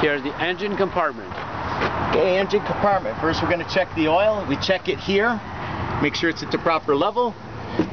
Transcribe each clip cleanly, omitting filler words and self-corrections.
Here's the engine compartment. Okay, engine compartment. First we're going to check the oil. We check it here. Make sure it's at the proper level.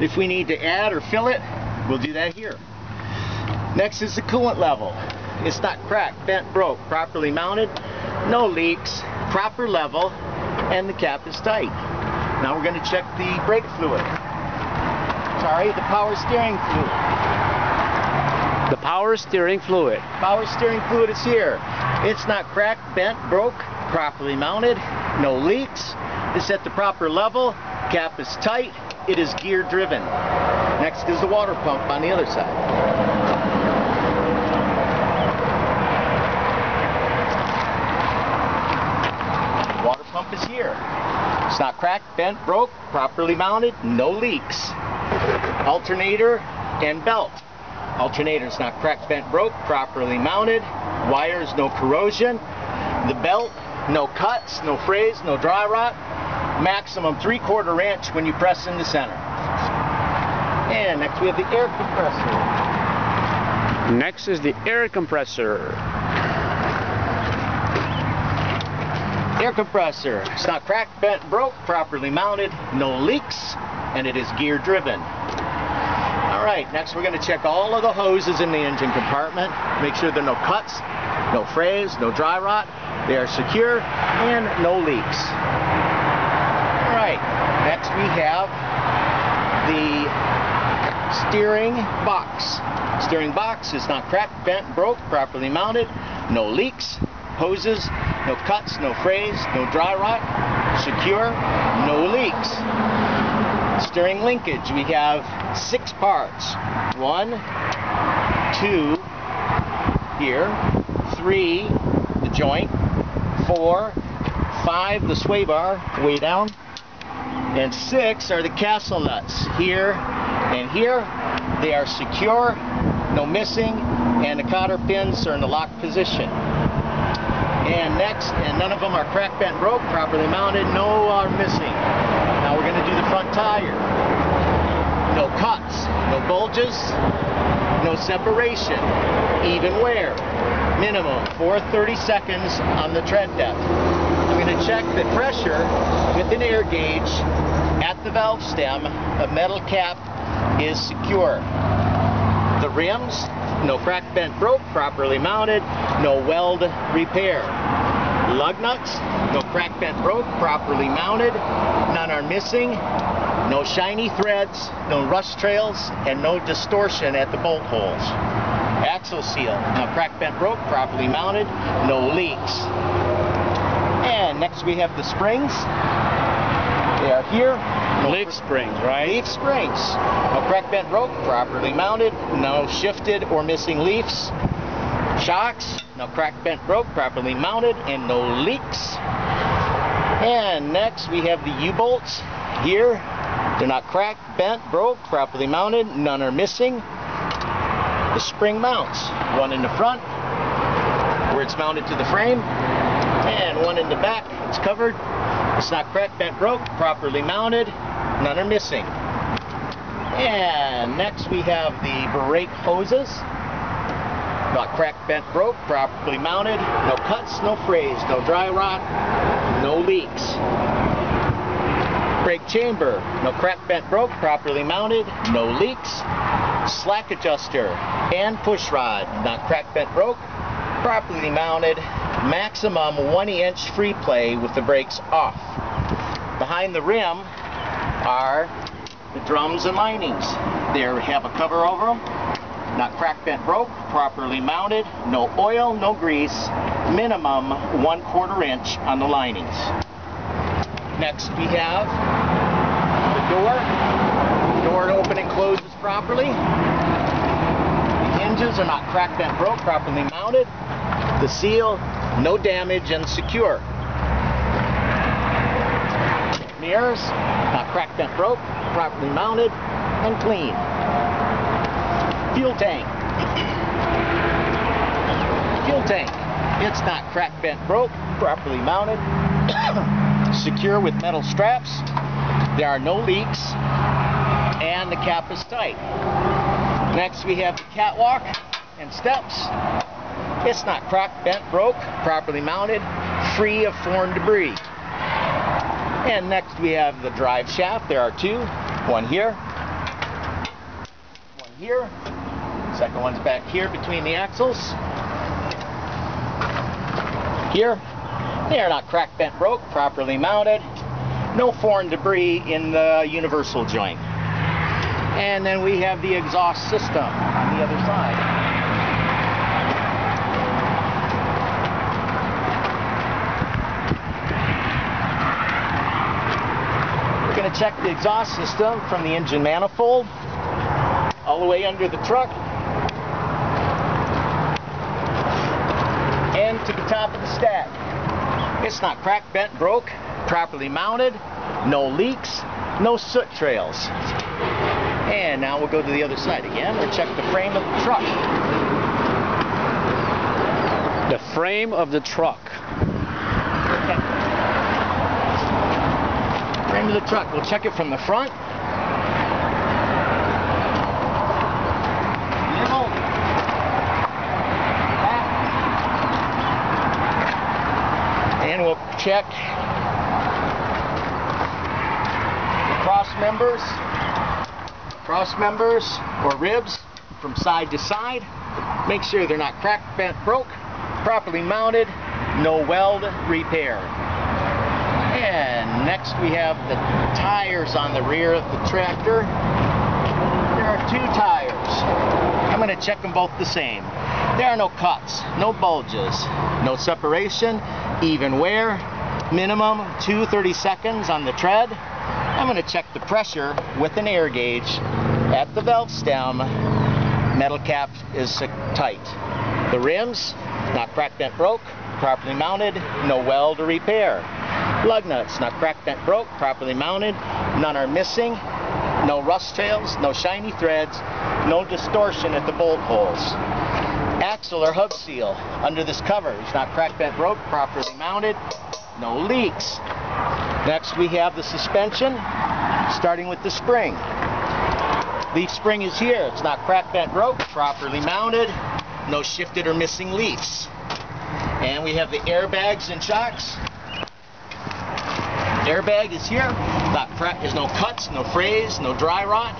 If we need to add or fill it, we'll do that here. Next is the coolant level. It's not cracked, bent, broke, properly mounted, no leaks, proper level, and the cap is tight. Now we're going to check the brake fluid. Sorry, the power steering fluid. The power steering fluid. Power steering fluid is here. It's not cracked, bent, broke, properly mounted, no leaks. It's at the proper level, cap is tight, it is gear driven. Next is the water pump on the other side. Water pump is here. It's not cracked, bent, broke, properly mounted, no leaks. Alternator and belt. Alternator is not cracked, bent, broke, properly mounted. Wires, no corrosion. The belt, no cuts, no frays, no dry rot. Maximum 3/4 inch when you press in the center. And next we have the air compressor. Next is the air compressor. Air compressor. It's not cracked, bent, broke, properly mounted, no leaks, and it is gear driven. Alright, next we're going to check all of the hoses in the engine compartment. Make sure there are no cuts, no frays, no dry rot. They are secure and no leaks. Alright, next we have the steering box. Steering box is not cracked, bent, broke, properly mounted, no leaks. Hoses, no cuts, no frays, no dry rot, secure, no leaks. Steering linkage, we have 6 parts. 1, 2, here, 3, the joint, 4, 5, the sway bar, way down, and 6 are the castle nuts, here and here. They are secure, no missing, and the cotter pins are in the lock position. And next, and none of them are cracked, bent, broke, properly mounted, no are missing. Now we're going to do the front tire. No cuts, no bulges, no separation, even wear. Minimum 430 seconds on the tread depth. I'm going to check the pressure with an air gauge at the valve stem. A metal cap is secure. The rims, no cracked, bent, broke, properly mounted, no weld repair. Lug nuts, no cracked, bent, broke, properly mounted, none are missing, no shiny threads, no rust trails, and no distortion at the bolt holes. Axle seal, no cracked, bent, broke, properly mounted, no leaks. And next we have the springs. They are here. No leaf springs, right? Leaf springs. No cracked, bent, broke, properly mounted, no shifted or missing leafs. Shocks, no cracked, bent, broke, properly mounted, and no leaks. And next we have the U-bolts here. They're not cracked, bent, broke, properly mounted, none are missing. The spring mounts, one in the front where it's mounted to the frame, and one in the back, it's covered. It's not cracked, bent, broke, properly mounted, none are missing. And next we have the brake hoses. Not cracked, bent, broke, properly mounted, no cuts, no frays, no dry rot, no leaks. Brake chamber, no cracked, bent, broke, properly mounted, no leaks. Slack adjuster and push rod, not cracked, bent, broke, properly mounted, maximum 1 inch free play with the brakes off. Behind the rim are the drums and linings. They have a cover over them. Not cracked, bent, broke, properly mounted, no oil, no grease, minimum 1/4 inch on the linings. Next we have the door. The door open and closes properly. The hinges are not cracked, bent, broke, properly mounted. The seal, no damage and secure. Mirrors, not cracked, bent, broke, properly mounted and clean. Fuel tank. Fuel tank. It's not cracked, bent, broke, properly mounted, secure with metal straps. There are no leaks, and the cap is tight. Next we have the catwalk and steps. It's not cracked, bent, broke, properly mounted, free of foreign debris. And next we have the drive shaft. There are two. One here. One here. Second one's back here between the axles. Here. They are not cracked, bent, broke, properly mounted. No foreign debris in the universal joint. And then we have the exhaust system on the other side. We're going to check the exhaust system from the engine manifold all the way under the truck and to the top of the stack. It's not cracked, bent, broke, properly mounted, no leaks, no soot trails. And now we'll go to the other side again and check the frame of the truck. The frame of the truck. Frame of the truck. We'll check it from the front. Middle. Back. And we'll check the cross members or ribs from side to side. Make sure they're not cracked, bent, broke, properly mounted, no weld repair. And next we have the tires on the rear of the tractor. There are two tires. I'm going to check them both the same. There are no cuts, no bulges, no separation, even wear, minimum 2/32 on the tread. I'm going to check the pressure with an air gauge at the valve stem. Metal cap is tight. The rims, not cracked, bent, broke, properly mounted, no weld or repair. Lug nuts, not cracked, bent, broke, properly mounted, none are missing, no rust trails, no shiny threads, no distortion at the bolt holes. Axle or hub seal under this cover is not cracked, bent, broke, properly mounted, no leaks. Next we have the suspension, starting with the spring. Leaf spring is here. It's not cracked, bent, broke, properly mounted, no shifted or missing leaves. And we have the airbags and shocks. Airbag is here. Not cracked. There's no cuts, no frays, no dry rot,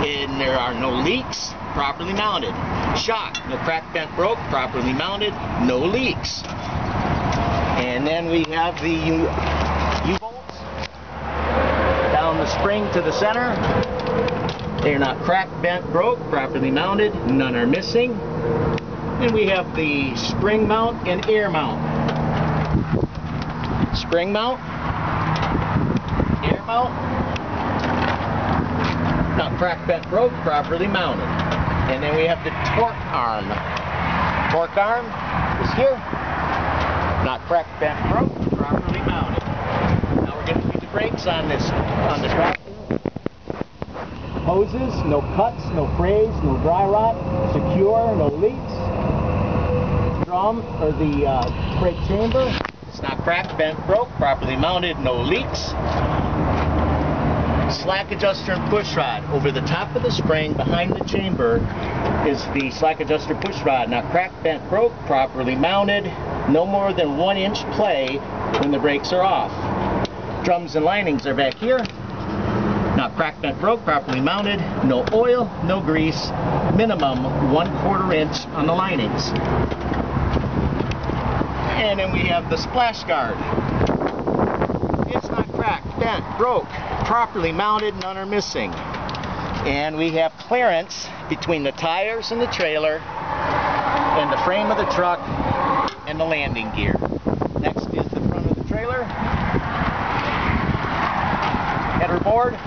and there are no leaks. Properly mounted. Shock, no cracked, bent, broke, properly mounted, no leaks. And then we have the U-bolts down the spring to the center. They're not cracked, bent, broke, properly mounted, none are missing. And we have the spring mount and air mount. Spring mount, air mount, not cracked, bent, broke, properly mounted. And then we have the torque arm. Torque arm is here, not cracked, bent, broke, properly mounted. Now we're going to do the brakes on the tractor. Hoses, no cuts, no frays, no dry rot, secure, no leaks. Drum or the brake chamber, it's not cracked, bent, broke, properly mounted, no leaks. Slack adjuster and push rod. Over the top of the spring behind the chamber is the slack adjuster push rod. Not cracked, bent, broke, properly mounted, no more than 1 inch play when the brakes are off. Drums and linings are back here. Not cracked, bent, broke, properly mounted, no oil, no grease, minimum 1/4 inch on the linings. And then we have the splash guard. It's not cracked, bent, broke, properly mounted, none are missing. And we have clearance between the tires and the trailer and the frame of the truck and the landing gear. Next is the front of the trailer. Header board.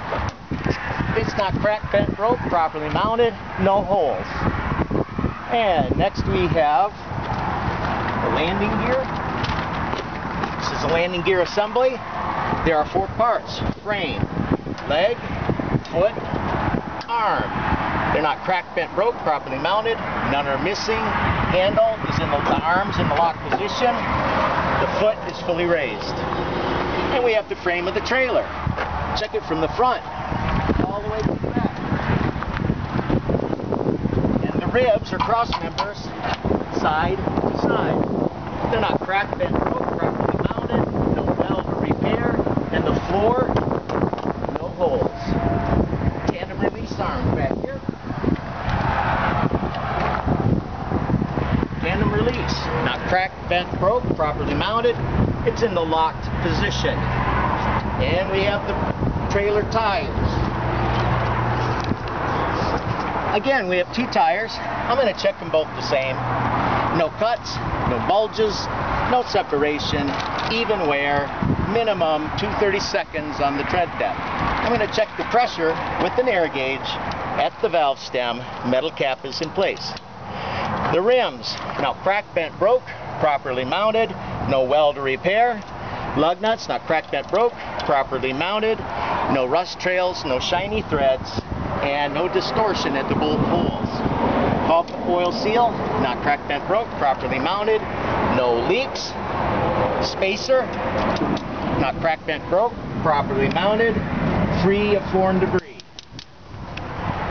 It's not cracked, bent, broke, properly mounted, no holes. And next we have the landing gear. This is the landing gear assembly. There are 4 parts: frame, leg, foot, arm. They're not cracked, bent, broke, properly mounted, none are missing. Handle is in the arms in the lock position. The foot is fully raised. And we have the frame of the trailer. Check it from the front all the way to the back. And the ribs or cross members side to inside. They're not cracked, bent, broke, properly mounted, no weld or repair, and the floor, no holes. Tandem release arms back here. Tandem release, not cracked, bent, broke, properly mounted. It's in the locked position. And we have the trailer tires. Again, we have 2 tires. I'm going to check them both the same. No cuts, no bulges, no separation, even wear, minimum 2/32 on the tread depth. I'm going to check the pressure with an air gauge at the valve stem. Metal cap is in place. The rims, not cracked, bent, broke, properly mounted, no weld or repair. Lug nuts, not cracked, bent, broke, properly mounted, no rust trails, no shiny threads, and no distortion at the bolt holes. Hub oil seal, not cracked, bent, broke, properly mounted, no leaks. Spacer, not cracked, bent, broke, properly mounted, free of foreign debris.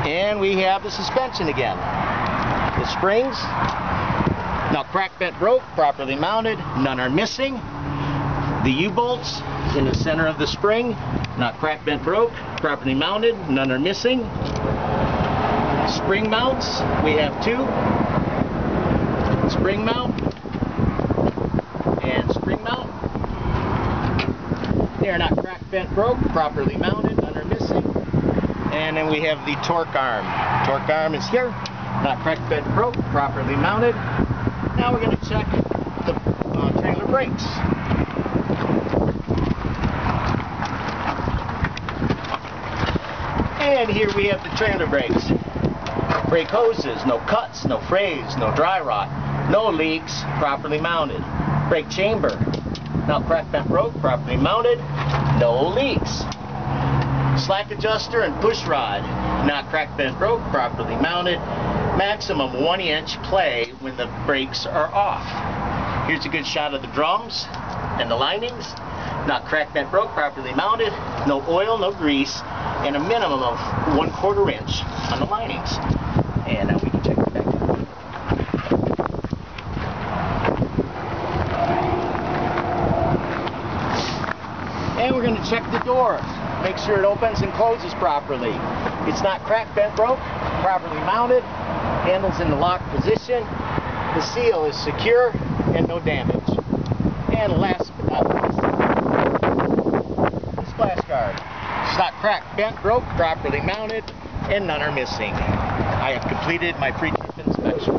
And we have the suspension again. The springs, not cracked, bent, broke, properly mounted, none are missing. The U-bolts in the center of the spring, not cracked, bent, broke, properly mounted, none are missing. Spring mounts, we have 2. Spring mount and spring mount. They are not cracked, bent, broke, properly mounted, none are missing. And then we have the torque arm. Torque arm is here, not cracked, bent, broke, properly mounted. Now we're going to check the trailer brakes. And here we have the trailer brakes. Brake hoses, no cuts, no frays, no dry rot, no leaks, properly mounted. Brake chamber, not cracked, bent, broke, properly mounted, no leaks. Slack adjuster and push rod, not cracked, bent, broke, properly mounted. Maximum 1-inch play when the brakes are off. Here's a good shot of the drums and the linings. Not cracked, bent, broke, properly mounted. No oil, no grease, and a minimum of 1/4 inch on the linings. And now we can check it back. And we're going to check the door. Make sure it opens and closes properly. It's not cracked, bent, broke, properly mounted. Handles in the locked position. The seal is secure and no damage. And last but not least, the splash guard. It's not cracked, bent, broke, properly mounted, and none are missing. I have completed my pre-trip inspection.